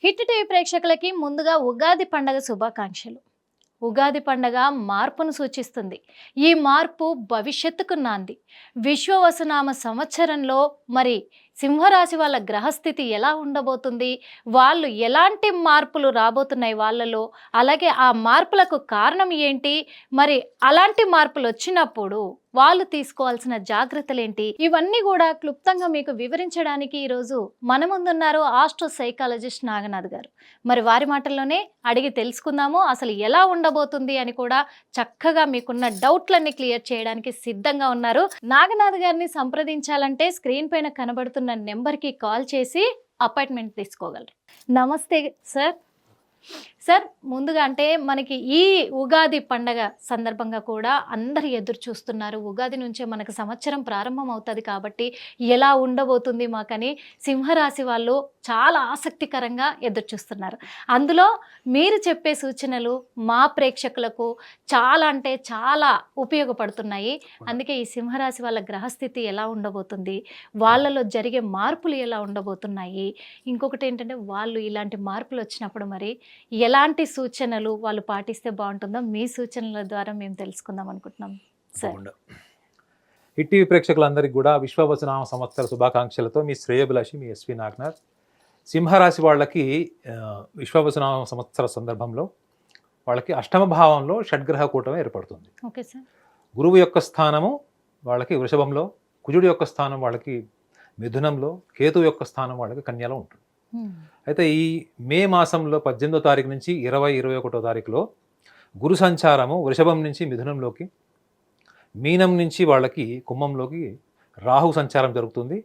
Hit TV ప్రేక్షకులకి ముందుగా ఉగాది పండగ శుభాకాంక్షలు. ఉగాది పండగ మార్పును సూచిస్తుంది. ఈ మార్పు భవిష్యత్తుకు నాంది. విశ్వవసునామ సంవత్సరంలో మరి సింహరాశి వాళ్ళ గ్రహస్థితి ఎలా ఉండబోతుంది? వాళ్ళు ఎలాంటి మార్పులు రాబోతున్నాయి వాళ్ళలో? అలాగే ఆ మార్పులకు కారణం ఏంటి? మరి అలాంటి మార్పులు వచ్చినప్పుడు వాళ్ళు తీసుకోవాల్సిన జాగ్రత్తలేంటి? ఇవన్నీ కూడా క్లుప్తంగా మీకు వివరించడానికి ఈరోజు మన ముందున్నారు ఆస్ట్రో సైకాలజిస్ట్ నాగనాథ్ గారు. మరి వారి మాటల్లోనే అడిగి తెలుసుకుందాము. అసలు ఎలా ఉండబోతుంది అని కూడా చక్కగా మీకున్న డౌట్లన్నీ క్లియర్ చేయడానికి సిద్ధంగా ఉన్నారు. నాగనాథ్ గారిని సంప్రదించాలంటే స్క్రీన్ పైన కనబడుతున్న నెంబర్కి కాల్ చేసి అపాయింట్మెంట్ తీసుకోగలరు. నమస్తే సార్. సార్, ముందుగా అంటే మనకి ఈ ఉగాది పండగ సందర్భంగా కూడా అందరు ఎదురు చూస్తున్నారు. ఉగాది నుంచే మనకు సంవత్సరం ప్రారంభం అవుతుంది కాబట్టి ఎలా ఉండబోతుంది మాకని సింహరాశి వాళ్ళు చాలా ఆసక్తికరంగా ఎదురు చూస్తున్నారు. అందులో మీరు చెప్పే సూచనలు మా ప్రేక్షకులకు చాలా అంటే చాలా ఉపయోగపడుతున్నాయి. అందుకే ఈ సింహరాశి వాళ్ళ గ్రహస్థితి ఎలా ఉండబోతుంది, వాళ్ళలో జరిగే మార్పులు ఎలా ఉండబోతున్నాయి, ఇంకొకటి ఏంటంటే వాళ్ళు ఇలాంటి మార్పులు వచ్చినప్పుడు మరి ఎలాంటి సూచనలు వాళ్ళు పాటిస్తే బాగుంటుందో మీ సూచనల ద్వారా మేము తెలుసుకుందాం అనుకుంటున్నాం సార్. హిట్ టీవీ ప్రేక్షకులందరికీ కూడా విశ్వవసునామ సంవత్సర శుభాకాంక్షలతో మీ శ్రేయభిలాషి మీ ఎస్వి నాగనాథ్. సింహరాశి వాళ్ళకి విశ్వవసునామ సంవత్సర సందర్భంలో వాళ్ళకి అష్టమ భావంలో షడ్గ్రహ కూటమి ఏర్పడుతుంది. Okay sir. గురువు యొక్క స్థానము వాళ్ళకి వృషభంలో, కుజుడి యొక్క స్థానం వాళ్ళకి మిథునంలో, కేతు యొక్క స్థానం వాళ్ళకి కన్యలో ఉంటుంది. అయితే ఈ మే మాసంలో 18వ తారీఖు నుంచి 21వ తారీఖులో గురు సంచారము వృషభం నుంచి మిథునంలోకి, మీనం నుంచి వాళ్ళకి కుంభంలోకి రాహు సంచారం జరుగుతుంది.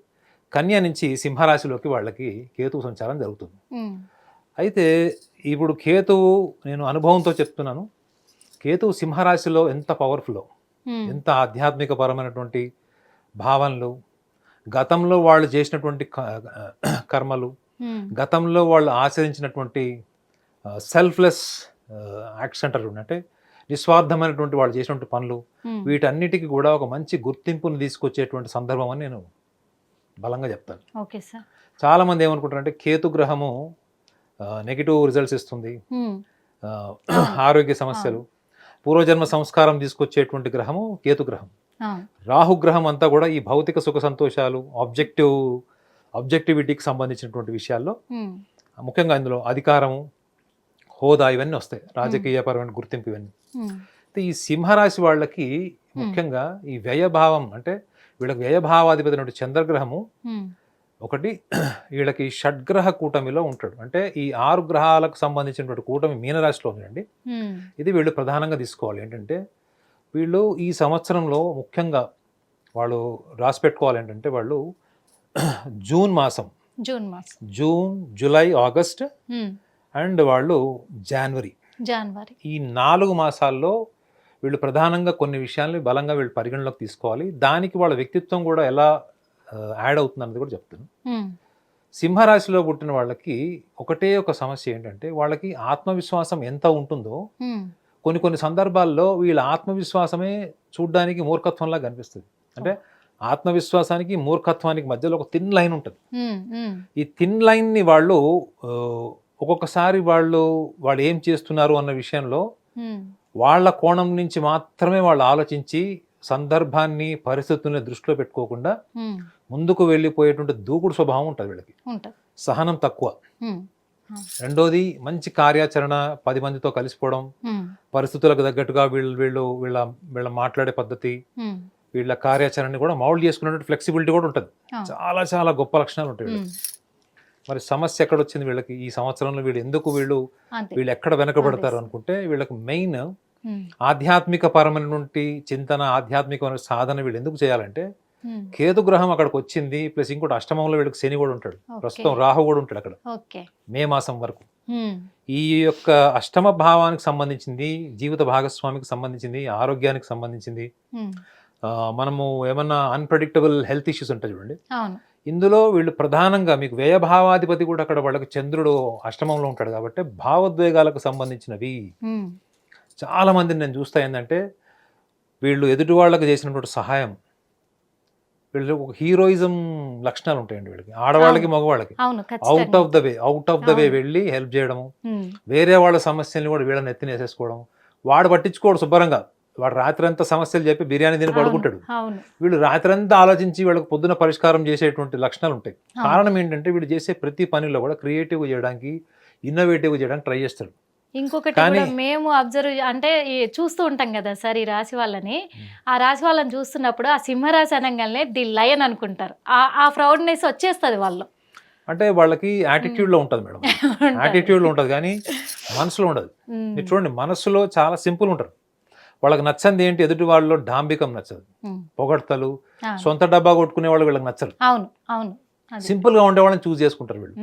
కన్య నుంచి సింహరాశిలోకి వాళ్ళకి కేతు సంచారం జరుగుతుంది. అయితే ఇప్పుడు కేతువు, నేను అనుభవంతో చెప్తున్నాను, కేతువు సింహరాశిలో ఎంత పవర్ఫుల్లో, ఎంత ఆధ్యాత్మిక పరమైనటువంటి భావనలు, గతంలో వాళ్ళు చేసినటువంటి కర్మలు, గతంలో వాళ్ళు ఆచరించినటువంటి సెల్ఫ్లెస్ యాక్ట్స్ అంటారు, అంటే నిస్వార్థమైనటువంటి వాళ్ళు చేసినటువంటి పనులు, వీటన్నిటికీ కూడా ఒక మంచి గుర్తింపును తీసుకొచ్చేటువంటి సందర్భం అని నేను బలంగా చెప్తాను. Okay sir. చాలా మంది ఏమనుకుంటారంటే కేతు గ్రహము నెగిటివ్ రిజల్ట్స్ ఇస్తుంది, ఆరోగ్య సమస్యలు, పూర్వజన్మ సంస్కారం తీసుకొచ్చేటువంటి గ్రహము కేతు గ్రహం. రాహుగ్రహం అంతా కూడా ఈ భౌతిక సుఖ సంతోషాలు, ఆబ్జెక్టివిటీకి సంబంధించినటువంటి విషయాల్లో, ముఖ్యంగా ఇందులో అధికారము, హోదా ఇవన్నీ వస్తాయి, రాజకీయపరమైన గుర్తింపు ఇవన్నీ. ఈ సింహరాశి వాళ్ళకి ముఖ్యంగా ఈ వ్యయభావం, అంటే వీళ్ళకి వ్యయభావాధిపతి అయినటువంటి చంద్రగ్రహము ఒకటి వీళ్ళకి షడ్గ్రహ కూటమిలో ఉంటాడు. అంటే ఈ 6 గ్రహాలకు సంబంధించినటువంటి కూటమి మీనరాశిలో ఉందండి. ఇది వీళ్ళు ప్రధానంగా తీసుకోవాలి. ఏంటంటే వీళ్ళు ఈ సంవత్సరంలో ముఖ్యంగా వాళ్ళు రాసి పెట్టుకోవాలి ఏంటంటే, వాళ్ళు జూన్, జూలై, ఆగస్ట్ అండ్ వాళ్ళు జనవరి, ఈ 4 మాసాల్లో వీళ్ళు ప్రధానంగా కొన్ని విషయాల్ని బలంగా వీళ్ళు పరిగణలోకి తీసుకోవాలి. దానికి వాళ్ళ వ్యక్తిత్వం కూడా ఎలా యాడ్ అవుతుంది అన్నది కూడా చెప్తాను. సింహరాశిలో పుట్టిన వాళ్ళకి ఒకటే ఒక సమస్య ఏంటంటే, వాళ్ళకి ఆత్మవిశ్వాసం ఎంత ఉంటుందో కొన్ని సందర్భాల్లో వీళ్ళ ఆత్మవిశ్వాసమే చూడ్డానికి మూర్ఖత్వంలా కనిపిస్తుంది. అంటే ఆత్మవిశ్వాసానికి మూర్ఖత్వానికి మధ్యలో ఒక థిన్ లైన్ ఉంటుంది. ఈ థిన్ లైన్ని వాళ్ళు ఒక్కొక్కసారి వాళ్ళు ఏం చేస్తున్నారు అన్న విషయంలో వాళ్ళ కోణం నుంచి మాత్రమే వాళ్ళు ఆలోచించి సందర్భాన్ని, పరిస్థితుల్ని దృష్టిలో పెట్టుకోకుండా ముందుకు వెళ్ళిపోయేటువంటి దూకుడు స్వభావం ఉంటుంది వీళ్ళకి. సహనం తక్కువ. రెండోది మంచి కార్యాచరణ, 10 మందితో కలిసిపోవడం, పరిస్థితులకు తగ్గట్టుగా వీళ్ళ మాట్లాడే పద్ధతి, వీళ్ళ కార్యాచరణని కూడా మౌల్డ్ చేసుకున్నటువంటి ఫ్లెక్సిబిలిటీ కూడా ఉంటుంది. చాలా చాలా గొప్ప లక్షణాలు ఉంటాయి వీళ్ళకి. మరి సమస్య ఎక్కడ వచ్చింది వీళ్ళకి ఈ సంవత్సరంలో? వీళ్ళు ఎక్కడ వెనకబడతారు అనుకుంటే, వీళ్ళకి మెయిన్ ఆధ్యాత్మిక పరమైనటువంటి చింతన, ఆధ్యాత్మికమైన సాధన వీళ్ళు ఎందుకు చేయాలంటే, కేతు గ్రహం అక్కడికి వచ్చింది, ప్లస్ ఇంకోటి అష్టమంలో వీళ్ళకి శని కూడా ఉంటాడు, ప్రస్తుతం రాహు కూడా ఉంటాడు అక్కడ మే మాసం వరకు. ఈ యొక్క అష్టమ భావానికి సంబంధించింది, జీవిత భాగస్వామికి సంబంధించింది, ఆరోగ్యానికి సంబంధించింది, మనము ఏమన్నా అన్ప్రెడిక్టబుల్ హెల్త్ ఇష్యూస్ ఉంటాయి చూడండి, ఇందులో వీళ్ళు ప్రధానంగా, మీకు వ్యయభావాధిపతి కూడా అక్కడ వాళ్ళకి చంద్రుడు అష్టమంలో ఉంటాడు కాబట్టి భావోద్వేగాలకు సంబంధించినవి చాలా మందిని నేను చూస్తా. ఏంటంటే వీళ్ళు ఎదుటి వాళ్ళకి చేసినటువంటి సహాయం, వీళ్ళు ఒక హీరోయిజం లక్షణాలు ఉంటాయండి వీళ్ళకి, ఆడవాళ్ళకి మగవాళ్ళకి. అవును, అవుట్ ఆఫ్ ద వే వెళ్ళి హెల్ప్ చేయడము, వేరే వాళ్ళ సమస్యల్ని కూడా వీళ్ళని ఎత్తినేసేసుకోవడం, వాడు పట్టించుకోడు శుభ్రంగా, వాడు రాత్రి అంతా సమస్యలు చెప్పి బిర్యానీ తిని పడుకుంటాడు. వీళ్ళు రాత్రి అంతా ఆలోచించి వీళ్ళకి పొద్దున పరిష్కారం చేసేటువంటి లక్షణాలు ఉంటాయి. కారణం ఏంటంటే వీళ్ళు చేసే ప్రతి పనిలో కూడా క్రియేటివ్గా చేయడానికి, ఇన్నోవేటివ్గా చేయడానికి ట్రై చేస్తాడు. ఇంకొకటి కూడా మేము అబ్జర్వ్ అంటే చూస్తూ ఉంటాం కదా సార్ ఈ రాశి వాళ్ళని, ఆ రాశి వాళ్ళని చూస్తున్నప్పుడు ఆ సింహరాశి అనగానే ది లయన్ అనుకుంటారు, ఆ ప్రౌడ్నెస్ వచ్చేస్తుంది వాళ్ళు. అంటే వాళ్ళకి యాటిట్యూడ్లో ఉంటుంది మేడం, యాటిట్యూడ్లో ఉంటుంది కానీ మనసులో ఉండదు. మీరు చూడండి, మనసులో చాలా సింపుల్ ఉంటారు. వాళ్ళకి నచ్చంది ఏంటి, ఎదుటి వాళ్ళలో డాంబికం నచ్చదు, పొగడ్తలు, సొంత డబ్బా కొట్టుకునే వాళ్ళు వీళ్ళకి నచ్చరు. అవును అవును, సింపుల్ గా ఉండే వాళ్ళని చూస్ చేసుకుంటారు వీళ్ళు.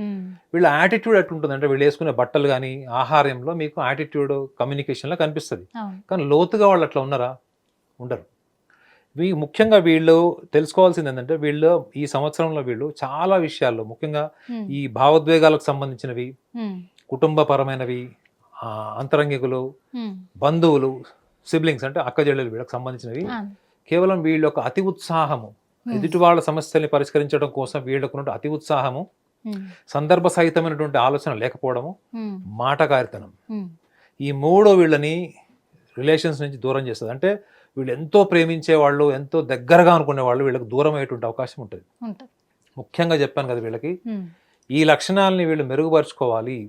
వీళ్ళ యాటిట్యూడ్ ఎట్లుంటుంది అంటే, వీళ్ళు వేసుకునే బట్టలు కానీ ఆహారంలో మీకు యాటిట్యూడ్ కమ్యూనికేషన్ లో కనిపిస్తుంది. కానీ లోతుగా వాళ్ళు అట్లా ఉన్నారా, ఉండరు. ముఖ్యంగా వీళ్ళు తెలుసుకోవాల్సింది ఏంటంటే, వీళ్ళు ఈ సంవత్సరంలో వీళ్ళు చాలా విషయాల్లో, ముఖ్యంగా ఈ భావోద్వేగాలకు సంబంధించినవి, కుటుంబపరమైనవి, అంతరంగికులు, బంధువులు, సిబ్లింగ్స్ అంటే అక్క చెల్లెలు, వీళ్ళకి సంబంధించినవి కేవలం వీళ్ళ యొక్క అతి ఉత్సాహము, ఎదుటి వాళ్ళ సమస్యల్ని పరిష్కరించడం కోసం వీళ్ళకున్న అతి ఉత్సాహము, సందర్భ సహితమైనటువంటి ఆలోచన లేకపోవడము, మాటకారితనం, ఈ మూడో వీళ్ళని రిలేషన్స్ నుంచి దూరం చేస్తుంది. అంటే వీళ్ళు ఎంతో ప్రేమించే వాళ్ళు, ఎంతో దగ్గరగా అనుకునే వాళ్ళు వీళ్ళకి దూరం అయ్యేటువంటి అవకాశం ఉంటుంది. ముఖ్యంగా చెప్పాను కదా, వీళ్ళకి ఈ లక్షణాలని వీళ్ళు మెరుగుపరుచుకోవాలి,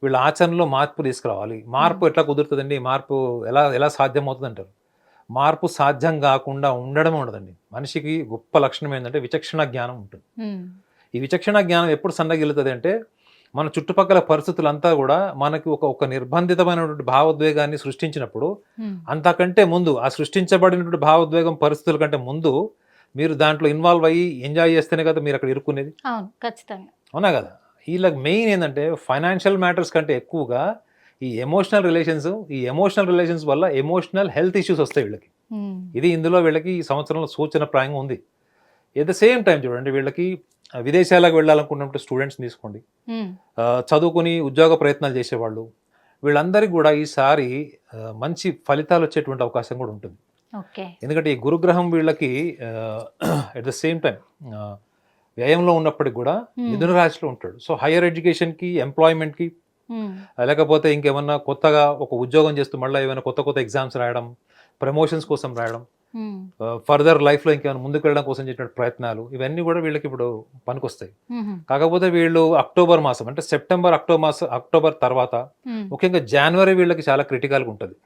వీళ్ళ ఆచరణలో మార్పు తీసుకురావాలి. మార్పు ఎట్లా కుదురుతుందండి, మార్పు ఎలా సాధ్యమవుతుంది అంటారు. మార్పు సాధ్యం కాకుండా ఉండడమే ఉండదండి. మనిషికి గొప్ప లక్షణం ఏంటంటే విచక్షణ జ్ఞానం ఉంటుంది. ఈ విచక్షణ జ్ఞానం ఎప్పుడు సన్నగిలుతుంది అంటే, మన చుట్టుపక్కల పరిస్థితులంతా కూడా మనకి ఒక నిర్బంధితమైనటువంటి భావోద్వేగాన్ని సృష్టించినప్పుడు, అంతకంటే ముందు ఆ సృష్టించబడినటువంటి భావోద్వేగం పరిస్థితుల కంటే ముందు మీరు దాంట్లో ఇన్వాల్వ్ అయ్యి ఎంజాయ్ చేస్తేనే కదా మీరు అక్కడ ఇరుక్కునేది. అవునా కదా. వీళ్ళకి మెయిన్ ఏంటంటే, ఫైనాన్షియల్ మ్యాటర్స్ కంటే ఎక్కువగా ఈ ఎమోషనల్ రిలేషన్స్ వల్ల ఎమోషనల్ హెల్త్ ఇష్యూస్ వస్తాయి వీళ్ళకి. ఇది ఇందులో వీళ్ళకి ఈ సంవత్సరంలో సూచనప్రాయంగా ఉంది. ఎట్ ద సేమ్ టైం చూడండి, వీళ్ళకి విదేశాలకు వెళ్ళాలనుకున్నప్పుడు స్టూడెంట్స్ తీసుకోండి, చదువుకుని ఉద్యోగ ప్రయత్నాలు చేసేవాళ్ళు, వీళ్ళందరికీ కూడా ఈసారి మంచి ఫలితాలు వచ్చేటువంటి అవకాశం కూడా ఉంటుంది. ఎందుకంటే ఈ గురుగ్రహం వీళ్ళకి ఎట్ ద సేమ్ టైం వ్యయంలో ఉన్నప్పటికి కూడా మిథున రాశిలో ఉంటాడు. సో హైయర్ ఎడ్యుకేషన్కి, ఎంప్లాయ్మెంట్కి, లేకపోతే ఇంకేమన్నా కొత్తగా ఒక ఉద్యోగం చేస్తూ మళ్ళీ ఏమైనా కొత్త ఎగ్జామ్స్ రాయడం, ప్రమోషన్స్ కోసం రాయడం, ఫర్దర్ లైఫ్లో ఇంకేమైనా ముందుకు వెళ్ళడం కోసం చేసిన ప్రయత్నాలు, ఇవన్నీ కూడా వీళ్ళకి ఇప్పుడు పనికొస్తాయి. కాకపోతే వీళ్ళు అక్టోబర్ మాసం అంటే సెప్టెంబర్, అక్టోబర్ తర్వాత, ముఖ్యంగా జనవరి వీళ్ళకి చాలా క్రిటికల్గా ఉంటుంది.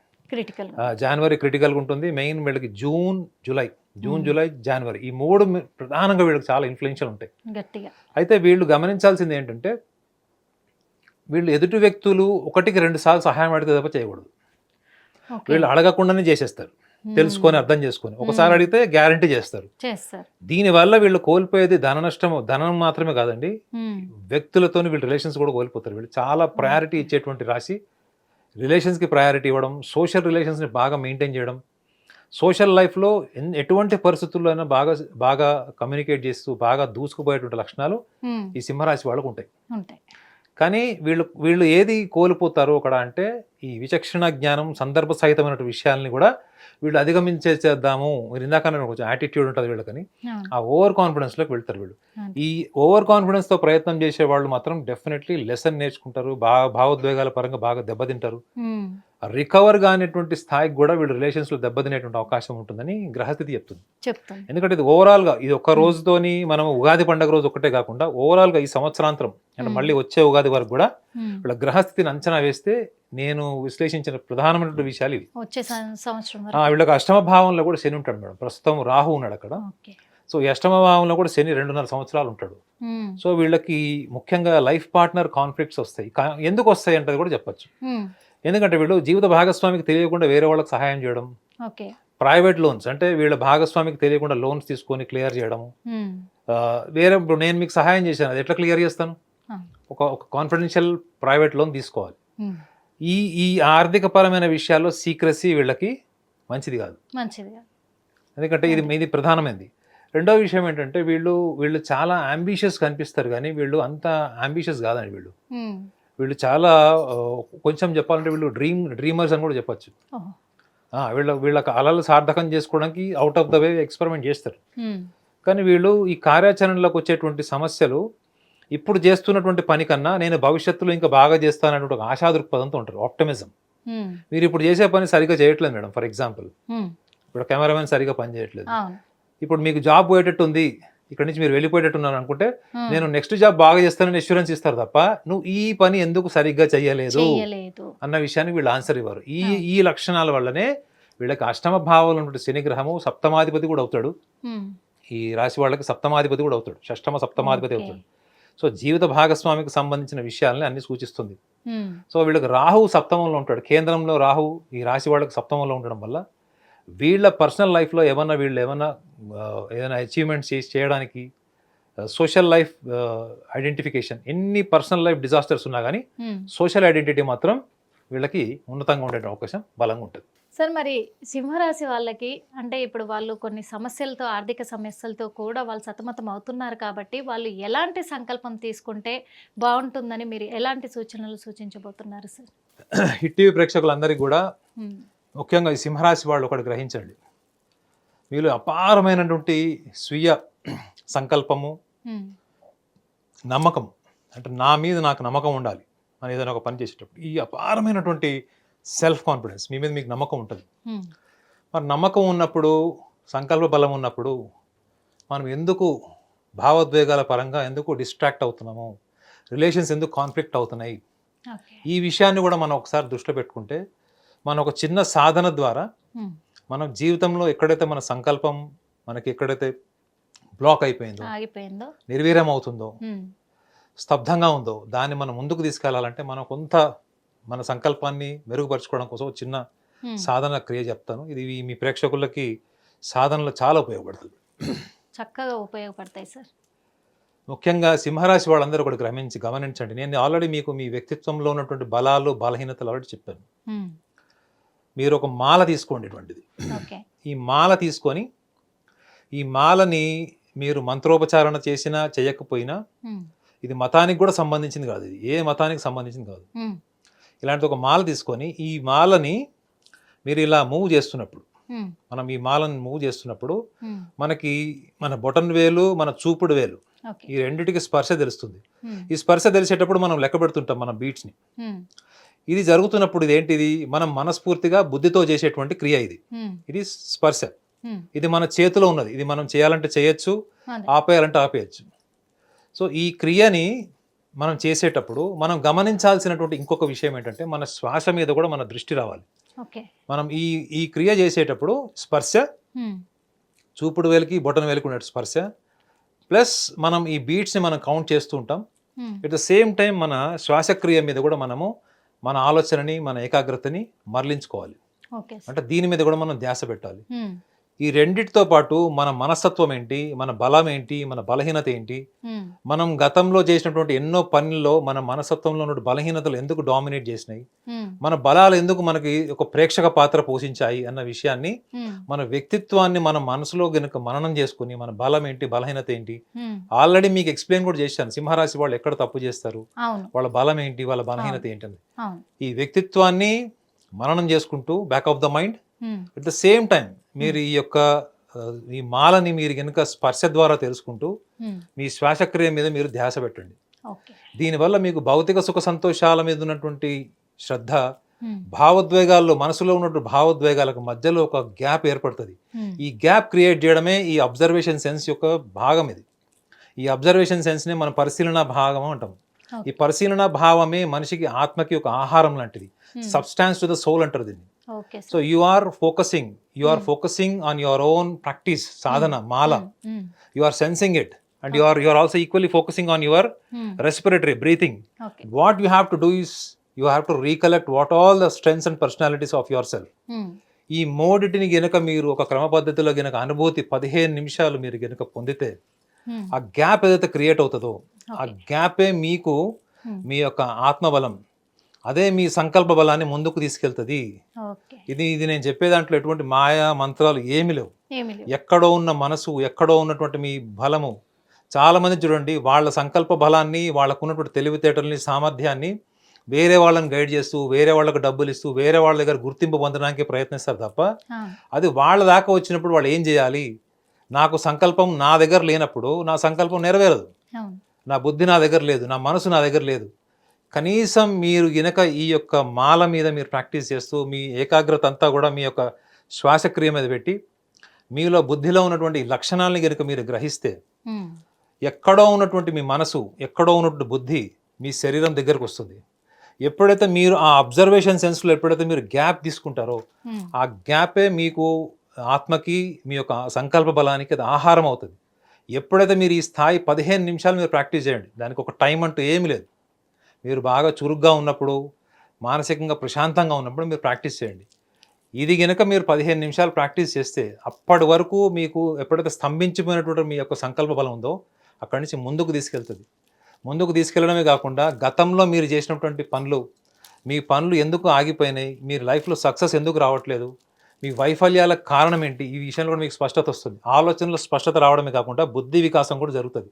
జనవరి క్రిటికల్గా ఉంటుంది. మెయిన్ వీళ్ళకి జూన్, జూలై, జనవరి, ఈ మూడు ప్రధానంగా వీళ్ళకి చాలా ఇన్ఫ్లుయెన్షియల్ ఉంటాయి. అయితే వీళ్ళు గమనించాల్సింది ఏంటంటే, వీళ్ళు ఎదుటి వ్యక్తులు 1-2 సార్లు సహాయం అడిగితే తప్ప చేయకూడదు. వీళ్ళు అడగకుండానే చేసేస్తారు, తెలుసుకొని అర్థం చేసుకొని. ఒకసారి అడిగితే గ్యారంటీ చేస్తారు. దీనివల్ల వీళ్ళు కోల్పోయేది ధనం మాత్రమే కాదండి, వ్యక్తులతో వీళ్ళు రిలేషన్స్ కూడా కోల్పోతారు. వీళ్ళు చాలా ప్రయారిటీ ఇచ్చేటువంటి రాశి. రిలేషన్స్కి ప్రయారిటీ ఇవ్వడం, సోషల్ రిలేషన్స్ని బాగా మెయింటైన్ చేయడం, సోషల్ లైఫ్లో ఎటువంటి పరిస్థితుల్లో అయినా బాగా కమ్యూనికేట్ చేస్తూ బాగా దూసుకుపోయేటువంటి లక్షణాలు ఈ సింహరాశి వాళ్ళకు ఉంటాయి. కానీ వీళ్ళు ఏది కోల్పోతారు అక్కడ అంటే, ఈ విచక్షణ జ్ఞానం, సందర్భ సహితమైన విషయాల్ని కూడా వీళ్ళు అధిగమించేద్దాము. మీరు ఇందాక కొంచెం యాటిట్యూడ్ ఉంటుంది వీళ్ళకని, ఆ ఓవర్ కాన్ఫిడెన్స్లోకి వెళ్తారు వీళ్ళు. ఈ ఓవర్ కాన్ఫిడెన్స్తో ప్రయత్నం చేసే వాళ్ళు మాత్రం డెఫినెట్లీ లెసన్ నేర్చుకుంటారు, భావోద్వేగాల పరంగా బాగా దెబ్బతింటారు. రికవర్ కానిటువంటి స్థాయికి కూడా వీళ్ళు రిలేషన్స్లో దెబ్బతినేటువంటి అవకాశం ఉంటుందని గ్రహస్థితి చెప్తుంది. ఎందుకంటే ఇది ఓవరాల్గా, ఇది ఒక్క రోజుతోని మనం ఉగాది పండుగ రోజు ఒకటే కాకుండా ఓవరాల్గా ఈ సంవత్సరాంతరం అంటే మళ్ళీ వచ్చే ఉగాది వరకు కూడా వీళ్ళ గ్రహస్థితిని అంచనా వేస్తే నేను విశ్లేషించిన ప్రధానమైనటువంటి విషయాలు ఇవి. వీళ్ళకి అష్టమ భావంలో కూడా శని ఉంటాడు మేడం. ప్రస్తుతం రాహు ఉన్నాడు అక్కడ. సో ఈ అష్టమ భావంలో కూడా శని 2.5 సంవత్సరాలు ఉంటాడు. సో వీళ్ళకి ముఖ్యంగా లైఫ్ పార్ట్నర్ కాన్ఫ్లిక్ట్స్ వస్తాయి. ఎందుకు వస్తాయి అంటే కూడా చెప్పచ్చు. ఎందుకంటే వీళ్ళు జీవిత భాగస్వామికి తెలియకుండా వేరే వాళ్ళకి సహాయం చేయడం, ప్రైవేట్ లోన్స్ అంటే వీళ్ళ భాగస్వామికి తెలియకుండా లోన్స్ తీసుకొని క్లియర్ చేయడం, ఇప్పుడు నేను మీకు సహాయం చేశాను, అది ఎట్లా క్లియర్ చేస్తాను? ఒక కాన్ఫిడెన్షియల్ ప్రైవేట్ లోన్ తీసుకోవాలి. ఈ ఆర్థిక పరమైన విషయాల్లో సీక్రసీ వీళ్ళకి మంచిది కాదు. ఎందుకంటే ఇది ప్రధానమైనది. రెండో విషయం ఏంటంటే, వీళ్ళు చాలా అంబిషియస్ కనిపిస్తారు కానీ వీళ్ళు అంత అంబిషియస్ కాదండి. వీళ్ళు చాలా కొంచెం చెప్పాలంటే వీళ్ళు డ్రీమర్స్ అని కూడా చెప్పచ్చు. వీళ్ళ కళలు సార్థకం చేసుకోవడానికి out of the way experiment చేస్తారు. కానీ వీళ్ళు ఈ కార్యాచరణలోకి వచ్చేటువంటి సమస్యలు ఇప్పుడు చేస్తున్నటువంటి పని కన్నా నేను భవిష్యత్తులో ఇంకా బాగా చేస్తానటువంటి ఒక ఆశా దృక్పథంతో ఉంటారు, ఆప్టిమిజం. మీరు ఇప్పుడు చేసే పని సరిగ్గా చేయట్లేదు మేడం. ఫర్ ఎగ్జాంపుల్, ఇప్పుడు కెమెరామెన్ సరిగ్గా పని చేయట్లేదు, ఇప్పుడు మీకు జాబ్ పోయేటట్టు ఉంది, ఇక్కడ నుంచి మీరు వెళ్ళిపోయేటట్టు ఉన్నారు అనుకుంటే నేను నెక్స్ట్ జాబ్ బాగా చేస్తానని అష్యూరెన్స్ ఇస్తారు తప్ప నువ్వు ఈ పని ఎందుకు సరిగ్గా చెయ్యలేదు అన్న విషయానికి వీళ్ళు ఆన్సర్ ఇవ్వరు. ఈ లక్షణాల వల్లనే వీళ్ళకి అష్టమ భావంలో ఉన్నటువంటి శనిగ్రహము సప్తమాధిపతి కూడా అవుతాడు. ఈ రాశి వాళ్ళకి సప్తమాధిపతి కూడా అవుతాడు, షష్టమ సప్తమాధిపతి అవుతాడు. సో జీవిత భాగస్వామికి సంబంధించిన విషయాలని అన్ని సూచిస్తుంది. సో వీళ్ళకి రాహువు సప్తమంలో ఉంటాడు, కేంద్రంలో రాహువు ఈ రాశి వాళ్ళకి సప్తమంలో ఉండడం వల్ల వీళ్ళ పర్సనల్ లైఫ్లో వీళ్ళు ఏదైనా అచీవ్మెంట్స్ చేయడానికి, సోషల్ లైఫ్ ఐడెంటిఫికేషన్, ఎన్ని పర్సనల్ లైఫ్ డిజాస్టర్స్ ఉన్నా కానీ సోషల్ ఐడెంటిటీ మాత్రం వీళ్ళకి ఉన్నతంగా ఉండే అవకాశం బలంగా ఉంటుంది. సార్, మరి సింహరాశి వాళ్ళకి అంటే ఇప్పుడు వాళ్ళు కొన్ని సమస్యలతో, ఆర్థిక సమస్యలతో కూడా వాళ్ళు సతమతం అవుతున్నారు కాబట్టి వాళ్ళు ఎలాంటి సంకల్పం తీసుకుంటే బాగుంటుందని మీరు ఎలాంటి సూచనలు సూచించబోతున్నారు సార్? హిట్ టీవీ ప్రేక్షకులందరికీ కూడా ముఖ్యంగా ఈ సింహరాశి వాళ్ళు ఒకటి గ్రహించండి, వీళ్ళు అపారమైనటువంటి స్వీయ సంకల్పము, నమ్మకం, అంటే నా మీద నాకు నమ్మకం ఉండాలి అని ఏదైనా ఒక పని చేసేటప్పుడు ఈ అపారమైనటువంటి సెల్ఫ్ కాన్ఫిడెన్స్, మీ మీద మీకు నమ్మకం ఉంటుంది. మరి నమ్మకం ఉన్నప్పుడు, సంకల్ప బలం ఉన్నప్పుడు మనం ఎందుకు భావోద్వేగాల పరంగా ఎందుకు డిస్ట్రాక్ట్ అవుతున్నాము, రిలేషన్స్ ఎందుకు కాన్ఫ్లిక్ట్ అవుతున్నాయి, ఈ విషయాన్ని కూడా మనం ఒకసారి దృష్టిలో పెట్టుకుంటే మనం ఒక చిన్న సాధన ద్వారా మనం జీవితంలో ఎక్కడైతే మన సంకల్పం మనకి ఎక్కడైతే బ్లాక్ అయిపోయిందో, నిర్వీర్యం అవుతుందో, స్తబ్దంగా ఉందో దాన్ని మనం ముందుకు తీసుకెళ్లాలంటే మనం కొంత మన సంకల్పాన్ని మెరుగుపరచుకోవడం కోసం చిన్న సాధన క్రియ చెప్తాను. ఇది మీ ప్రేక్షకులకి సాధనలో చాలా ఉపయోగపడుతుంది, చక్కగా ఉపయోగపడతాయి సార్. ముఖ్యంగా సింహరాశి వాళ్ళందరూ ఒకటి గమనించండి, నేను ఆల్రెడీ మీకు మీ వ్యక్తిత్వంలో ఉన్నటువంటి బలాలు బలహీనతలు ఆల్రెడీ చెప్పాను. మీరు ఒక మాల తీసుకోండి, ఇటువంటిది. ఈ మాల తీసుకొని ఈ మాలని మీరు మంత్రోపచారణ చేసినా చేయకపోయినా, ఇది మతానికి కూడా సంబంధించింది కాదు, ఇది ఏ మతానికి సంబంధించింది కాదు. ఇలాంటి ఒక మాల తీసుకొని ఈ మాలని మీరు ఇలా మూవ్ చేస్తున్నప్పుడు, మనం ఈ మాలను మూవ్ చేస్తున్నప్పుడు మనకి మన బొటన్ వేలు, మన చూపుడు వేలు, ఈ రెండిటికి స్పర్శ తెలుస్తుంది. ఈ స్పర్శ తెలిసేటప్పుడు మనం లెక్క పెడుతుంటాం మన బీట్స్ని. ఇది జరుగుతున్నప్పుడు ఇదేంటిది, మనం మనస్ఫూర్తిగా బుద్ధితో చేసేటువంటి క్రియ ఇది స్పర్శ. ఇది మన చేతిలో ఉన్నది, ఇది మనం చేయాలంటే చేయొచ్చు, ఆపేయాలంటే ఆపేయచ్చు. సో ఈ క్రియని మనం చేసేటప్పుడు మనం గమనించాల్సినటువంటి ఇంకొక విషయం ఏంటంటే మన శ్వాస మీద కూడా మన దృష్టి రావాలి. మనం ఈ క్రియ చేసేటప్పుడు స్పర్శ, చూపుడు వేలికి బొటన వేలికి ఉన్నట్టు స్పర్శ, ప్లస్ మనం ఈ బీట్స్ని మనం కౌంట్ చేస్తూ ఉంటాం. ఎట్ ద సేమ్ టైం మన శ్వాసక్రియ మీద కూడా మనము మన ఆలోచనని, మన ఏకాగ్రతని మరలించుకోవాలి. అంటే దీని మీద కూడా మనం ధ్యాస పెట్టాలి. ఈ రెండిటితో పాటు మన మనస్తత్వం ఏంటి, మన బలం ఏంటి, మన బలహీనత ఏంటి, మనం గతంలో చేసినటువంటి ఎన్నో పనుల్లో మన మనస్తత్వంలో ఉన్న బలహీనతలు ఎందుకు డామినేట్ చేసినాయి, మన బలాలు ఎందుకు మనకి ఒక ప్రేక్షక పాత్ర పోషించాయి అన్న విషయాన్ని, మన వ్యక్తిత్వాన్ని మన మనసులో గనుక మననం చేసుకుని మన బలం ఏంటి, బలహీనత ఏంటి, ఆల్రెడీ మీకు ఎక్స్ప్లెయిన్ కూడా చేశాను. సింహరాశి వాళ్ళు ఎక్కడ తప్పు చేస్తారు, వాళ్ళ బలం ఏంటి, వాళ్ళ బలహీనత ఏంటని ఈ వ్యక్తిత్వాన్ని మననం చేసుకుంటూ back of the mind, at the same time మీరు ఈ మాలని మీరు కనుక స్పర్శ ద్వారా తెలుసుకుంటూ మీ శ్వాసక్రియ మీద మీరు ధ్యాస పెట్టండి. దీనివల్ల మీకు భౌతిక సుఖ సంతోషాల మీద ఉన్నటువంటి శ్రద్ధ, భావోద్వేగాల్లో మనసులో ఉన్నటువంటి భావోద్వేగాలకు మధ్యలో ఒక గ్యాప్ ఏర్పడుతుంది. ఈ గ్యాప్ క్రియేట్ చేయడమే ఈ అబ్జర్వేషన్ సెన్స్ యొక్క భాగం. ఇది ఈ అబ్జర్వేషన్ సెన్స్ నే మనం పరిశీలన భాగం అంటాం. ఈ పరిశీలన భావమే మనిషికి ఆత్మకి ఒక ఆహారం లాంటిది, సబ్స్టాన్స్ టు ద సోల్ అంటారు దీన్ని. So you are focusing on your own practice, సాధన, మాల. You are sensing it and you are also equally focusing on your respiratory breathing. What you have to do is you have to recollect what all the strengths and personalities of your self. ఈ మూడిటిని గనక మీరు ఒక క్రమ పద్ధతిలో గనక అనుభూతి 15 నిమిషాలు మీరు గనక పొందితే ఆ గ్యాప్ ఏదైతే క్రియేట్ అవుతుందో ఆ గ్యాపే మీకు మీ యొక్క ఆత్మబలం, అదే మీ సంకల్ప బలాన్ని ముందుకు తీసుకెళ్తుంది. ఇది నేను చెప్పే దాంట్లో ఎటువంటి మాయా మంత్రాలు ఏమి లేవు. ఎక్కడో ఉన్న మనసు, ఎక్కడో ఉన్నటువంటి మీ బలము. చాలా మంది చూడండి, వాళ్ళ సంకల్ప బలాన్ని, వాళ్ళకు ఉన్నటువంటి తెలివితేటల్ని, సామర్థ్యాన్ని వేరే వాళ్ళని గైడ్ చేస్తూ, వేరే వాళ్ళకు డబ్బులు ఇస్తూ, వేరే వాళ్ళ దగ్గర గుర్తింపు పొందడానికి ప్రయత్నిస్తారు తప్ప అది వాళ్ళ దాకా వచ్చినప్పుడు వాళ్ళు ఏం చేయాలి, నాకు సంకల్పం నా దగ్గర లేనప్పుడు నా సంకల్పం నెరవేరదు. అవును. నా బుద్ధి నా దగ్గర లేదు, నా మనసు నా దగ్గర లేదు. కనీసం మీరు గనక ఈ యొక్క మాల మీద మీరు ప్రాక్టీస్ చేస్తూ మీ ఏకాగ్రత అంతా కూడా మీ యొక్క శ్వాసక్రియ మీద పెట్టి మీలో బుద్ధిలో ఉన్నటువంటి లక్షణాలని గనుక మీరు గ్రహిస్తే ఉమ్. ఎక్కడో ఉన్నటువంటి మీ మనసు, ఎక్కడో ఉన్నటువంటి బుద్ధి మీ శరీరం దగ్గరకు వస్తుంది. ఎప్పుడైతే మీరు ఆ అబ్జర్వేషన్ సెన్స్లో ఎప్పుడైతే మీరు గ్యాప్ తీసుకుంటారో ఉమ్. ఆ గ్యాపే మీకు ఆత్మకి మీ యొక్క సంకల్ప బలానికి అది ఆహారం అవుతుంది. ఎప్పుడైతే మీరు ఈ స్థాయి 15 నిమిషాలు మీరు ప్రాక్టీస్ చేయండి, దానికి ఒక టైం అంటూ ఏమీ లేదు. మీరు బాగా చురుగ్గా ఉన్నప్పుడు, మానసికంగా ప్రశాంతంగా ఉన్నప్పుడు మీరు ప్రాక్టీస్ చేయండి. ఇది గనుక మీరు 15 నిమిషాలు ప్రాక్టీస్ చేస్తే అప్పటి వరకు మీకు ఎప్పుడైతే స్తంభించిపోయినటువంటి మీ యొక్క సంకల్ప బలం ఉందో అక్కడి నుంచి ముందుకు తీసుకెళ్తుంది. ముందుకు తీసుకెళ్ళడమే కాకుండా గతంలో మీరు చేసినటువంటి పనులు, మీ పనులు ఎందుకు ఆగిపోయినాయి, మీరు లైఫ్లో సక్సెస్ ఎందుకు రావట్లేదు, మీ వైఫల్యాలకు కారణం ఏంటి, ఈ విషయంలో కూడా మీకు స్పష్టత వస్తుంది. ఆలోచనలో స్పష్టత రావడమే కాకుండా బుద్ధి వికాసం కూడా జరుగుతుంది.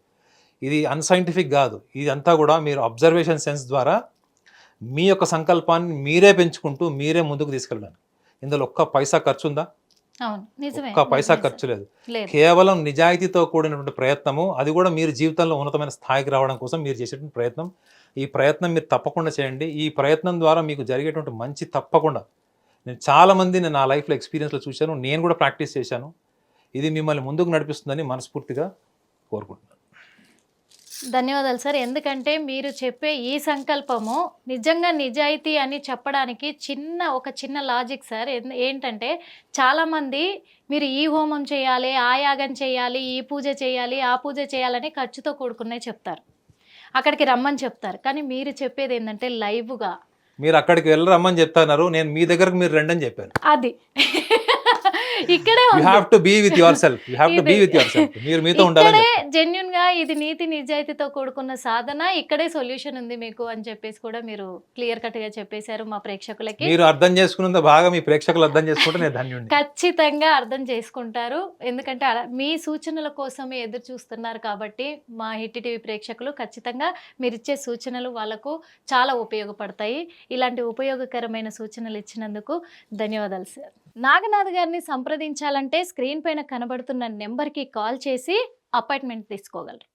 ఇది అన్సైంటిఫిక్ కాదు, ఇదంతా కూడా మీరు అబ్జర్వేషన్ సెన్స్ ద్వారా మీ యొక్క సంకల్పాన్ని మీరే పెంచుకుంటూ మీరే ముందుకు తీసుకెళ్ళడానికి. ఇందులో ఒక్క పైసా ఖర్చు ఉందా? అవును, నిజమే. ఒక్క పైసా నిజమే ఖర్చు సార్. లేదు. లేదు. కేవలం నిజాయితీతో కూడినటువంటి ప్రయత్నము, అది కూడా మీరు జీవితంలో ఉన్నతమైన స్థాయికి రావడం కోసం మీరు చేసేటువంటి ప్రయత్నం. ఈ ప్రయత్నం మీరు తప్పకుండా చేయండి. ఈ ప్రయత్నం ద్వారా మీకు జరిగేటువంటి మంచి తప్పకుండా, నేను చాలామంది నేను నా లైఫ్లో ఎక్స్పీరియన్స్లో చూశాను, నేను కూడా ప్రాక్టీస్ చేశాను. ఇది మిమ్మల్ని ముందుకు నడిపిస్తుందని మనస్ఫూర్తిగా కోరుకుంటున్నాను. ధన్యవాదాలు సార్. ఎందుకంటే మీరు చెప్పే ఈ సంకల్పము నిజంగా నిజాయితీ అని చెప్పడానికి ఒక చిన్న లాజిక్ సార్. ఏంటంటే చాలామంది మీరు ఈ హోమం చేయాలి, ఆ యాగం చేయాలి, ఈ పూజ చేయాలి, ఆ పూజ చేయాలని ఖర్చుతో కూడుకున్నవి చెప్తారు, అక్కడికి రమ్మని చెప్తారు. కానీ మీరు చెప్పేది ఏంటంటే లైవ్గా మీరు అక్కడికి వెళ్ళరమ్మని చెప్తున్నారు, నేను మీ దగ్గరకు మీరు రండి అని చెప్పాను. అది ఇక్కడే యూ ఉంది. Have to be with your self, you have to be with your self. మీరు మీతో ఉండాలని ఇక్కడే చెప్తాను. జెన్యున్ గా ఇది నీతి నిజాయితీతో కూడుకున్న సాధన, ఇక్కడే సొల్యూషన్ ఉంది మీకు అని చెప్పేసి కూడా మీరు క్లియర్ కట్ గా చెప్పేశారు మా ప్రేక్షకులకి. మీరు అర్థం చేసుకున్నంత బాగా మీ ప్రేక్షకులు అర్థం చేసుకుంటే నేను ధన్యుడిని. ఖచ్చితంగా అర్థం చేసుకుంటారు. ఎందుకంటే మీ సూచనల కోసమే ఎదురు చూస్తున్నారు కాబట్టి మా హిట్ టీవీ ప్రేక్షకులు ఖచ్చితంగా మీరు ఇచ్చే సూచనలు వాళ్ళకు చాలా ఉపయోగపడతాయి. ఇలాంటి ఉపయోగకరమైన సూచనలు ఇచ్చినందుకు ధన్యవాదాలు సార్. నాగనాథ్ గారిని సంప్రదించాలంటే స్క్రీన్ పైన కనబడుతున్న నెంబర్కి కాల్ చేసి అపాయింట్మెంట్ తీసుకోగలరు.